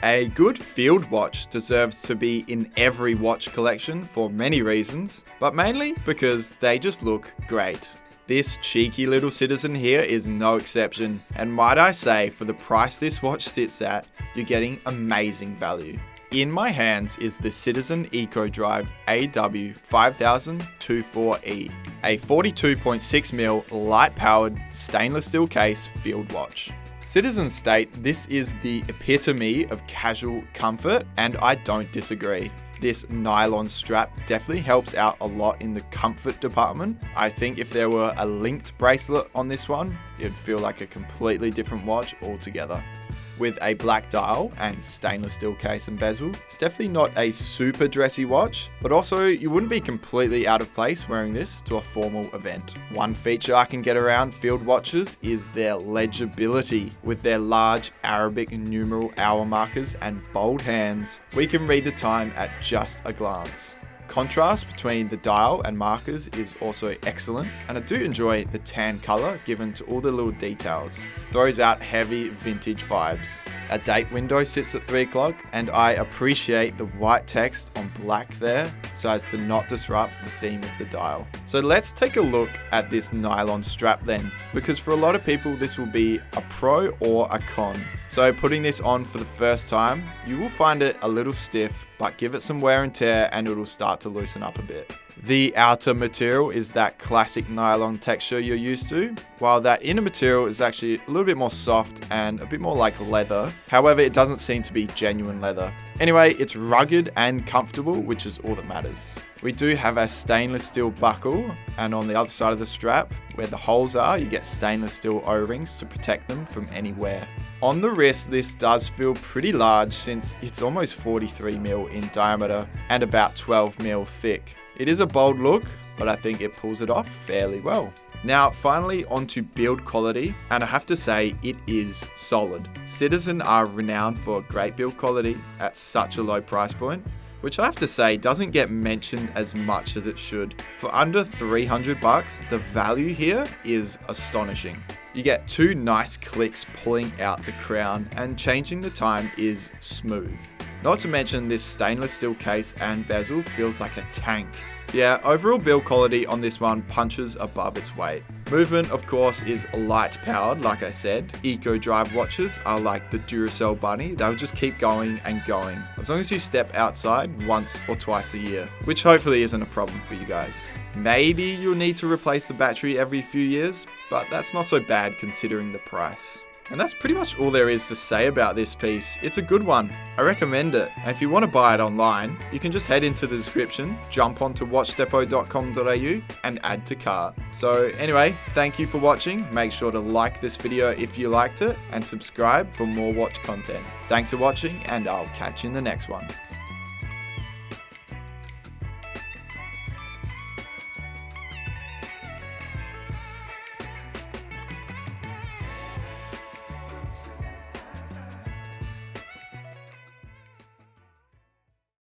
A good field watch deserves to be in every watch collection for many reasons, but mainly because they just look great. This cheeky little citizen here is no exception, and might I say, for the price this watch sits at, you're getting amazing value. In my hands is the Citizen EcoDrive AW5000-24E, a 42.6mm light-powered stainless steel case field watch. Citizens state this is the epitome of casual comfort, and I don't disagree. This nylon strap definitely helps out a lot in the comfort department. I think if there were a linked bracelet on this one, it'd feel like a completely different watch altogether. With a black dial and stainless steel case and bezel, it's definitely not a super dressy watch, but also you wouldn't be completely out of place wearing this to a formal event. One feature I can get around field watches is their legibility. With their large Arabic numeral hour markers and bold hands, we can read the time at just a glance. Contrast between the dial and markers is also excellent, and I do enjoy the tan color given to all the little details. It throws out heavy vintage vibes. A date window sits at 3 o'clock, and I appreciate the white text on black there so as to not disrupt the theme of the dial. So let's take a look at this nylon strap then, because for a lot of people this will be a pro or a con. So putting this on for the first time, you will find it a little stiff, but give it some wear and tear and it'll start to loosen up a bit. The outer material is that classic nylon texture you're used to, while that inner material is actually a little bit more soft and a bit more like leather. However, it doesn't seem to be genuine leather. Anyway, it's rugged and comfortable, which is all that matters. We do have a stainless steel buckle, and on the other side of the strap, where the holes are, you get stainless steel O-rings to protect them from any wear. On the wrist, this does feel pretty large since it's almost 43mm in diameter and about 12mm thick. It is a bold look, but I think it pulls it off fairly well. Now, finally onto build quality, and I have to say it is solid. Citizen are renowned for great build quality at such a low price point, which I have to say doesn't get mentioned as much as it should. For under $300, the value here is astonishing. You get 2 nice clicks pulling out the crown, and changing the time is smooth. Not to mention this stainless steel case and bezel feels like a tank. Yeah, overall build quality on this one punches above its weight. Movement, of course, is light powered, like I said. EcoDrive watches are like the Duracell bunny. They'll just keep going and going, as long as you step outside once or twice a year, which hopefully isn't a problem for you guys. Maybe you'll need to replace the battery every few years, but that's not so bad considering the price. And that's pretty much all there is to say about this piece. It's a good one. I recommend it. And if you want to buy it online, you can just head into the description, jump onto watchdepot.com.au and add to cart. So anyway, thank you for watching. Make sure to like this video if you liked it and subscribe for more watch content. Thanks for watching, and I'll catch you in the next one.